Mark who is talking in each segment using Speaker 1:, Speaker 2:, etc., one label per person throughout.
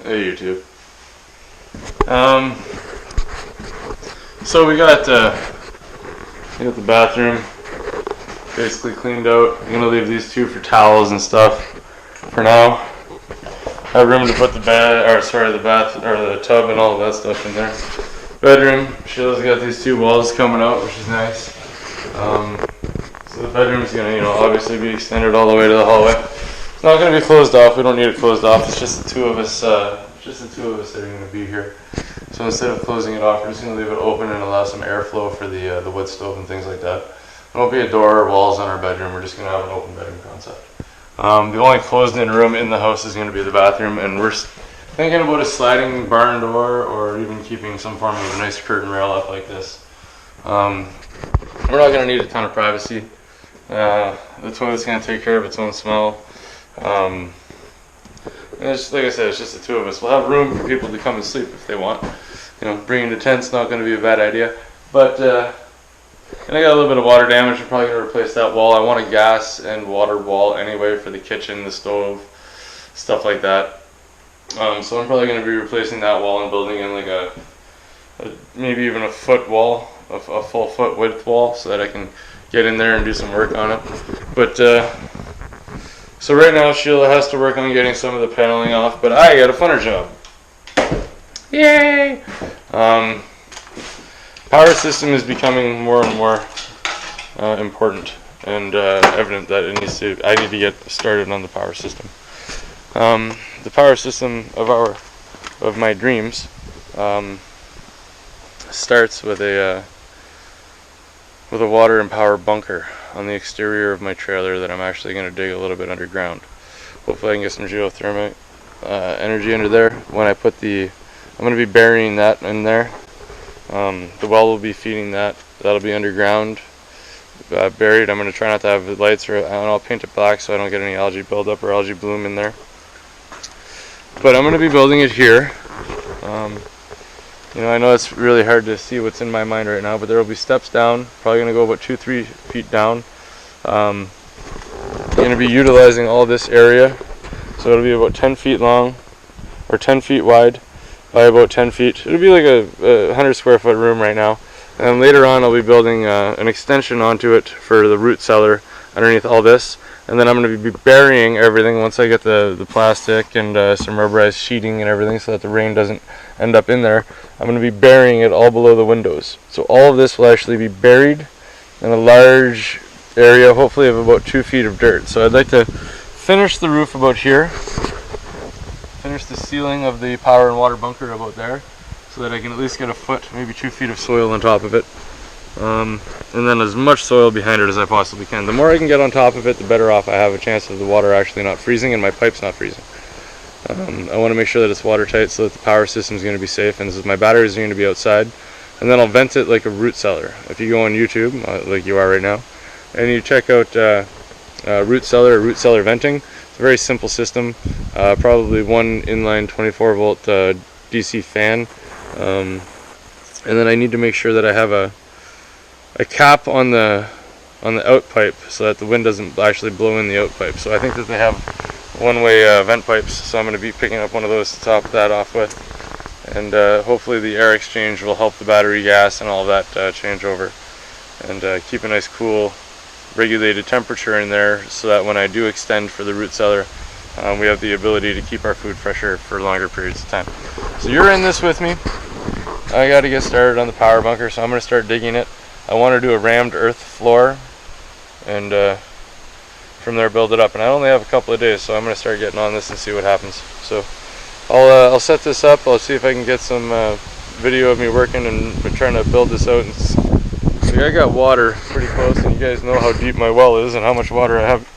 Speaker 1: Hey YouTube. So we got the bathroom basically cleaned out. I'm gonna leave these two for towels and stuff for now. I have room to put the the tub and all of that stuff in there. Bedroom, Sheila's got these two walls coming out, which is nice. So the bedroom's gonna, obviously be extended all the way to the hallway. It's not gonna be closed off. We don't need it closed off. It's just the two of us. That are gonna be here. So instead of closing it off, we're just gonna leave it open and allow some airflow for the wood stove and things like that. There won't be a door or walls on our bedroom. We're just gonna have an open bedroom concept. The only closed-in room in the house is gonna be the bathroom, and we're thinking about a sliding barn door or even keeping some form of a nice curtain rail up like this. We're not gonna need a ton of privacy. The toilet's gonna take care of its own smell. And it's, like I said, it's just the two of us. We'll have room for people to come and sleep if they want. Bringing the tent's not going to be a bad idea. But, and I got a little bit of water damage. I'm probably going to replace that wall. I want a gas and water wall anyway for the kitchen, the stove, stuff like that. So I'm probably going to be replacing that wall and building in like maybe even a foot wall, a full foot width wall, so that I can get in there and do some work on it. But, so right now Sheila has to work on getting some of the paneling off, but I got a funner job. Yay! Power system is becoming more and more important and evident that I need to get started on the power system. The power system of my dreams starts with a water and power bunker on the exterior of my trailer that I'm actually going to dig a little bit underground. Hopefully I can get some geothermal energy under there. When I put I'm going to be burying that in there. The well will be feeding that. That'll be underground, buried. I'm going to try not to have the lights, and I'll paint it black so I don't get any algae buildup or algae bloom in there. But I'm going to be building it here. I know it's really hard to see what's in my mind right now, but there will be steps down, probably going to go about 2-3 feet down. I'm going to be utilizing all this area, so it'll be about 10 feet long, or 10 feet wide by about 10 feet. It'll be like a 100 square foot room right now. And later on I'll be building an extension onto it for the root cellar underneath all this. And then I'm going to be burying everything once I get the plastic and some rubberized sheeting and everything so that the rain doesn't end up in there. I'm going to be burying it all below the windows. So all of this will actually be buried in a large area, hopefully of about 2 feet of dirt. So I'd like to finish the roof about here, finish the ceiling of the power and water bunker about there, so that I can at least get a foot, maybe 2 feet of soil on top of it. And then as much soil behind it as I possibly can. The more I can get on top of it, the better off I have a chance of the water actually not freezing and my pipe's not freezing. I want to make sure that it's watertight so that the power system is going to be safe, and my batteries are going to be outside. And then I'll vent it like a root cellar. If you go on YouTube, like you are right now, and you check out root cellar or root cellar venting, it's a very simple system. Probably one inline 24 volt DC fan. And then I need to make sure that I have a cap on the out pipe so that the wind doesn't actually blow in the out pipe. So I think that they have one-way vent pipes, so I'm going to be picking up one of those to top that off with, and hopefully the air exchange will help the battery gas and all that change over, and keep a nice cool regulated temperature in there so that when I do extend for the root cellar, we have the ability to keep our food fresher for longer periods of time. So you're in this with me. I got to get started on the power bunker, so I'm going to start digging it. I want to do a rammed earth floor, and from there build it up. And I only have a couple of days, so I'm going to start getting on this and see what happens. So I'll set this up. I'll see if I can get some video of me working and trying to build this out. See, I got water pretty close, and you guys know how deep my well is and how much water I have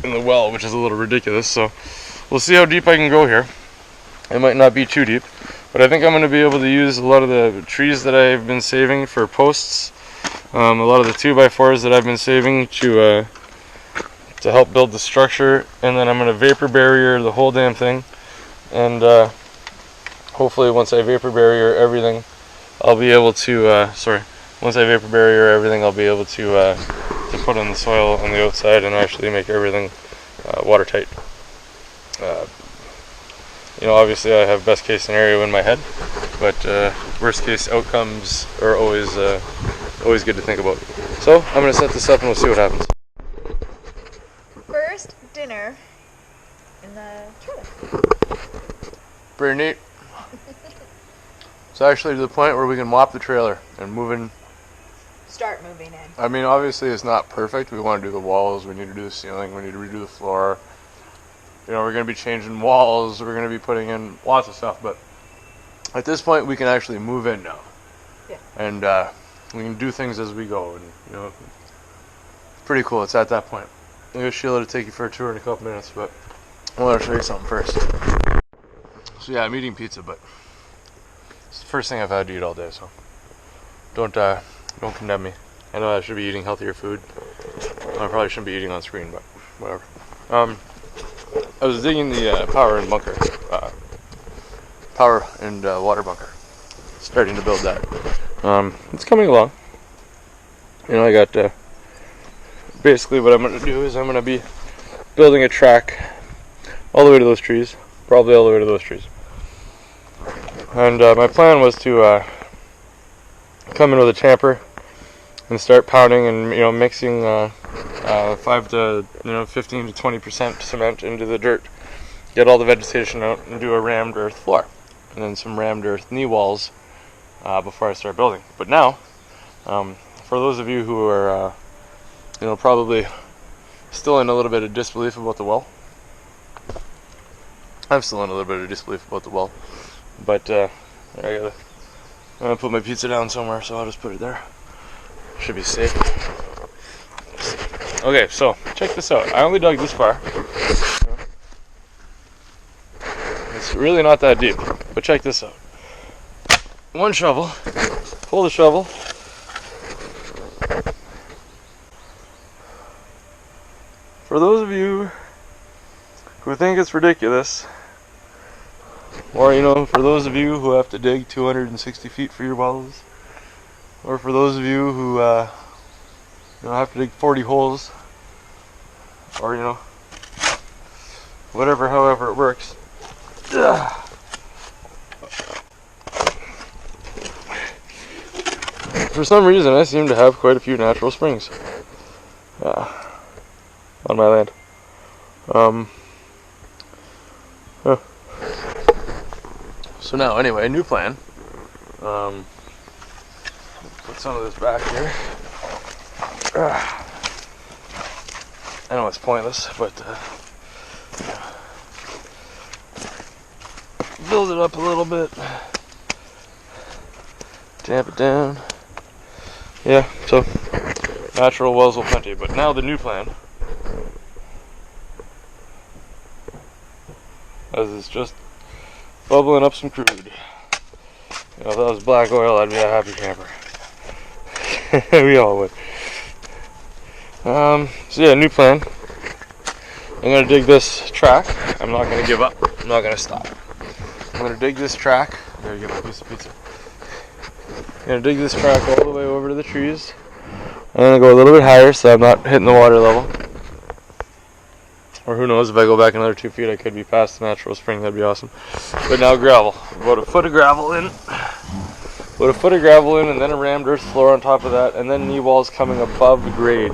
Speaker 1: in the well, which is a little ridiculous. So we'll see how deep I can go here. It might not be too deep, but I think I'm going to be able to use a lot of the trees that I've been saving for posts, a lot of the 2x4s that I've been saving to help build the structure, and then I'm going to vapor barrier the whole damn thing, and hopefully once I vapor barrier everything, I'll be able to put in the soil on the outside and actually make everything watertight. You know, obviously I have best case scenario in my head, but worst case outcomes are always good to think about. So I'm gonna set this up and we'll see what happens.
Speaker 2: First, dinner in the trailer.
Speaker 1: Pretty neat. It's actually to the point where we can mop the trailer and move in.
Speaker 2: Start moving in.
Speaker 1: I mean, obviously it's not perfect. We want to do the walls, we need to do the ceiling, we need to redo the floor. You know, we're going to be changing walls, we're going to be putting in lots of stuff, but at this point we can actually move in now.
Speaker 2: Yeah.
Speaker 1: And we can do things as we go, and you know, it's pretty cool. It's at that point. I'm going to get Sheila to take you for a tour in a couple minutes, but I want to show you something first. So yeah, I'm eating pizza, but it's the first thing I've had to eat all day, so don't condemn me. I know I should be eating healthier food. I probably shouldn't be eating on screen, but whatever. I was digging the power and water bunker. Starting to build that. It's coming along. You know, I got basically what I'm going to do is I'm going to be building a track all the way to those trees, probably all the way to those trees. And my plan was to come in with a tamper and start pounding and, you know, mixing 5 to 15 to 20% cement into the dirt, get all the vegetation out, and do a rammed earth floor, and then some rammed earth knee walls before I start building. But now, for those of you who are probably still in a little bit of disbelief about the well, I'm still in a little bit of disbelief about the well, but I'm gonna put my pizza down somewhere, so I'll just put it there. Should be safe. Okay, so check this out. I only dug this far. It's really not that deep, but check this out. One shovel. Pull the shovel. For those of you who think it's ridiculous, or for those of you who have to dig 260 feet for your wells, or for those of you who have to dig 40 holes, or whatever, however it works. For some reason, I seem to have quite a few natural springs on my land. So now, anyway, new plan. Put some of this back here. I know it's pointless, but build it up a little bit. Tamp it down. Yeah, so natural wells will plenty, but now the new plan, as it's just bubbling up some crude. If that was black oil, I'd be a happy camper. We all would. So yeah, new plan. I'm gonna dig this track. I'm not gonna give up. I'm not gonna stop. I'm gonna dig this track. I gotta get my piece of pizza. I'm gonna dig this track all the way over to the trees. I'm gonna go a little bit higher so I'm not hitting the water level. Or who knows, if I go back another 2 feet, I could be past the natural spring. That'd be awesome. But now gravel. About a foot of gravel in. And then a rammed earth floor on top of that, and then knee walls coming above grade.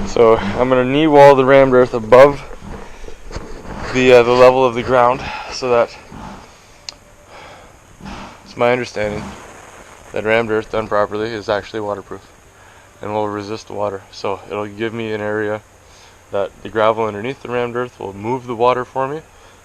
Speaker 1: So I'm gonna knee wall the rammed earth above the level of the ground, so that it's my understanding that rammed earth done properly is actually waterproof and will resist water. So it'll give me an area that the gravel underneath the rammed earth will move the water for me,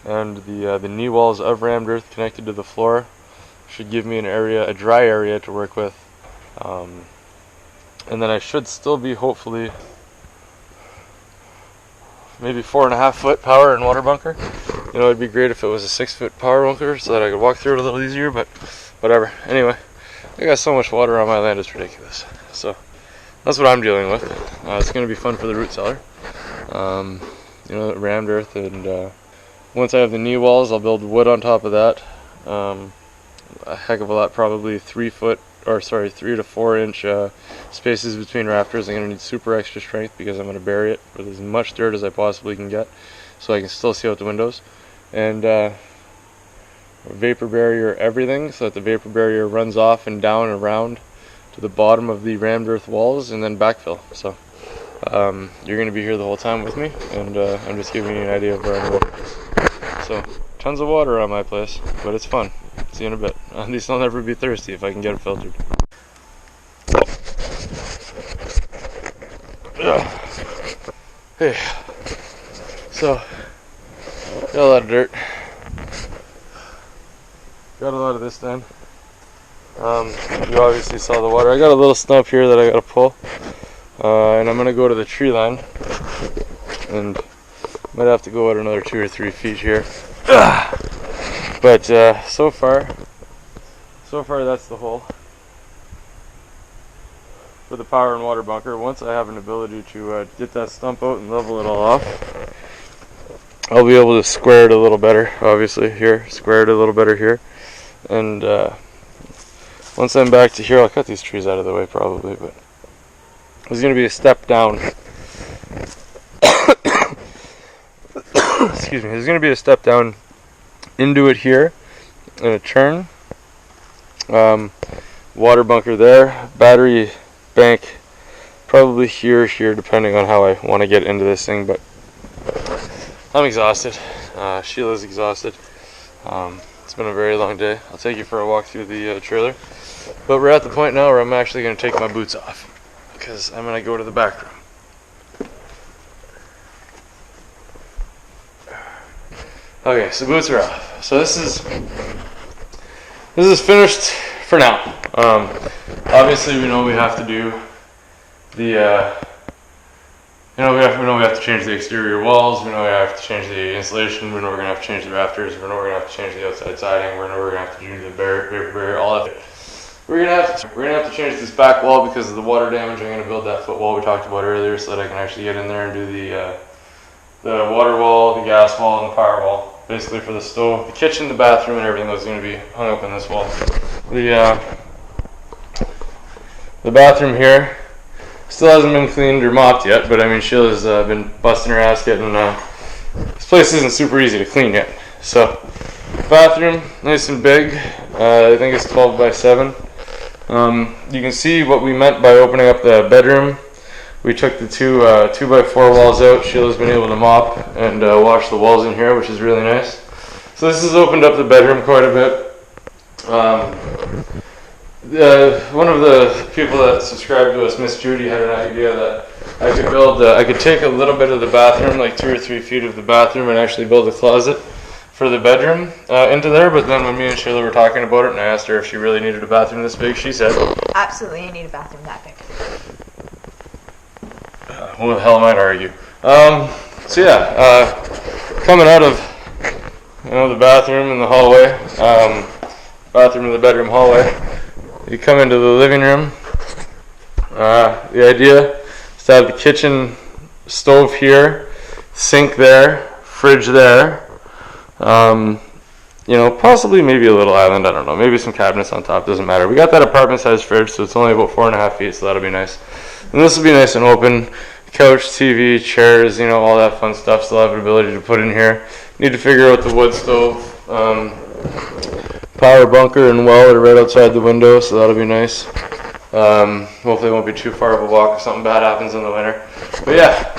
Speaker 1: and the knee walls of rammed earth connected to the floor should give me a dry area to work with, and then I should still be hopefully maybe 4.5 foot power and water bunker. It'd be great if it was a 6 foot power bunker so that I could walk through it a little easier, but whatever. Anyway, I got so much water on my land, it's ridiculous. So that's what I'm dealing with. It's going to be fun for the root cellar. Rammed earth, and once I have the knee walls, I'll build wood on top of that. A heck of a lot, probably 3 to 4 inch spaces between rafters. I'm going to need super extra strength because I'm going to bury it with as much dirt as I possibly can get so I can still see out the windows. And vapor barrier everything so that the vapor barrier runs off and down and around to the bottom of the rammed earth walls and then backfill. So you're going to be here the whole time with me, and I'm just giving you an idea of where I'm going. So tons of water on my place, but it's fun. See you in a bit. At least I'll never be thirsty if I can get it filtered. Hey, so got a lot of dirt. Got a lot of this done. You obviously saw the water. I got a little stump here that I gotta pull, and I'm gonna go to the tree line, and might have to go out another 2 or 3 feet here. But so far that's the hole for the power and water bunker. Once I have an ability to get that stump out and level it all off, I'll be able to square it a little better, obviously here, square it a little better here. And once I'm back to here, I'll cut these trees out of the way probably, but there's going to be a step down. Excuse me, there's going to be a step down into it here and a turn. Water bunker there, battery bank probably here, depending on how I want to get into this thing, but I'm exhausted. Sheila's exhausted. It's been a very long day. I'll take you for a walk through the trailer, but we're at the point now where I'm actually going to take my boots off because I'm going to go to the back room. Okay, so boots are off. So this is finished for now. Obviously, we know we have to do the we know we have to change the exterior walls. We know we have to change the insulation. We know we're gonna have to change the rafters. We know we're gonna have to change the outside siding. We know we're gonna have to do the vapor barrier, all of it. We're gonna have to change this back wall because of the water damage. I'm gonna build that foot wall we talked about earlier so that I can actually get in there and do the water wall, the gas wall, and the power wall. Basically for the stove, the kitchen, the bathroom, and everything that's gonna be hung up in this wall. The bathroom here still hasn't been cleaned or mopped yet, but I mean, Sheila's been busting her ass getting, this place isn't super easy to clean yet. So, bathroom, nice and big, I think it's 12 by 7. You can see what we meant by opening up the bedroom. We took the 2 by 4 walls out. Sheila's been able to mop and wash the walls in here, which is really nice. So this has opened up the bedroom quite a bit. One of the people that subscribed to us, Miss Judy, had an idea that I could take a little bit of the bathroom, like 2 or 3 feet of the bathroom, and actually build a closet for the bedroom into there. But then when me and Sheila were talking about it, and I asked her if she really needed a bathroom this big, she said,
Speaker 2: absolutely, you need a bathroom that big.
Speaker 1: Who the hell am I to argue? So yeah, coming out of the bathroom and the hallway, bathroom and the bedroom hallway, you come into the living room. The idea is to have the kitchen stove here, sink there, fridge there. Possibly maybe a little island, I don't know, maybe some cabinets on top, doesn't matter. We got that apartment size fridge, so it's only about 4.5 feet, so that'll be nice. And this will be nice and open. Couch, TV, chairs, all that fun stuff. Still have an ability to put in here. Need to figure out the wood stove. Power bunker and well are right outside the window, so that'll be nice. Hopefully it won't be too far of a walk if something bad happens in the winter. But yeah,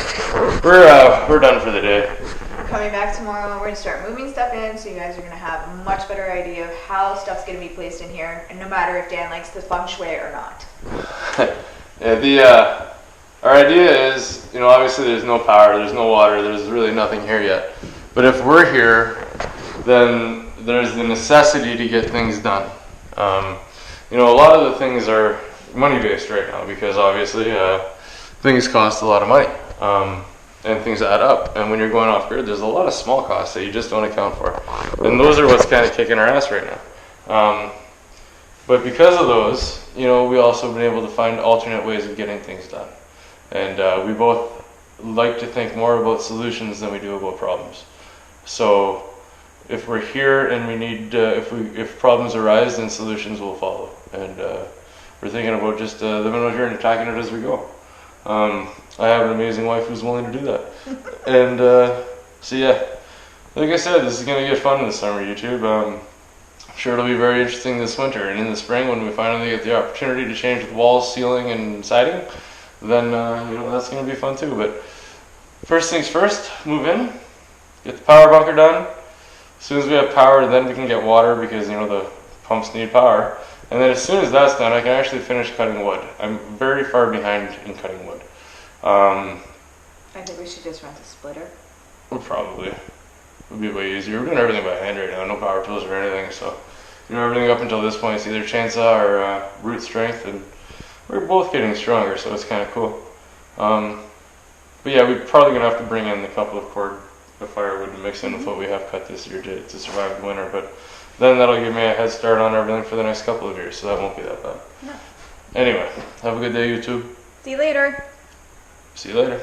Speaker 1: we're done for the day.
Speaker 2: Coming back tomorrow, we're going to start moving stuff in, so you guys are going to have a much better idea of how stuff's going to be placed in here, and no matter if Dan likes the feng shui or not.
Speaker 1: Yeah, our idea is, obviously there's no power, there's no water, there's really nothing here yet. But if we're here, then there's the necessity to get things done. A lot of the things are money-based right now because obviously things cost a lot of money and things add up. And when you're going off-grid, there's a lot of small costs that you just don't account for. And those are what's kind of kicking our ass right now. But because of those, we also been able to find alternate ways of getting things done. And we both like to think more about solutions than we do about problems. So if we're here and we need, if problems arise, then solutions will follow. And we're thinking about just living out here and attacking it as we go. I have an amazing wife who's willing to do that. And so yeah, like I said, this is gonna get fun in the summer, YouTube. I'm sure it'll be very interesting this winter, and in the spring when we finally get the opportunity to change the walls, ceiling, and siding, then that's going to be fun too. But first things first, move in, get the power bunker done. As soon as we have power, then we can get water because the pumps need power. And then as soon as that's done, I can actually finish cutting wood. I'm very far behind in cutting wood.
Speaker 2: I think we should just rent a splitter.
Speaker 1: Probably. It would be way easier. We're doing everything by hand right now, no power tools or anything. So, everything up until this point is either chainsaw or root strength, and we're both getting stronger, so it's kind of cool. But yeah, we're probably gonna have to bring in a couple of cord of firewood to mix in with what we have cut this year to survive the winter. But then that'll give me a head start on everything for the next couple of years, so that won't be that bad.
Speaker 2: No.
Speaker 1: Anyway, have a good day, YouTube.
Speaker 2: See you later.
Speaker 1: See you later.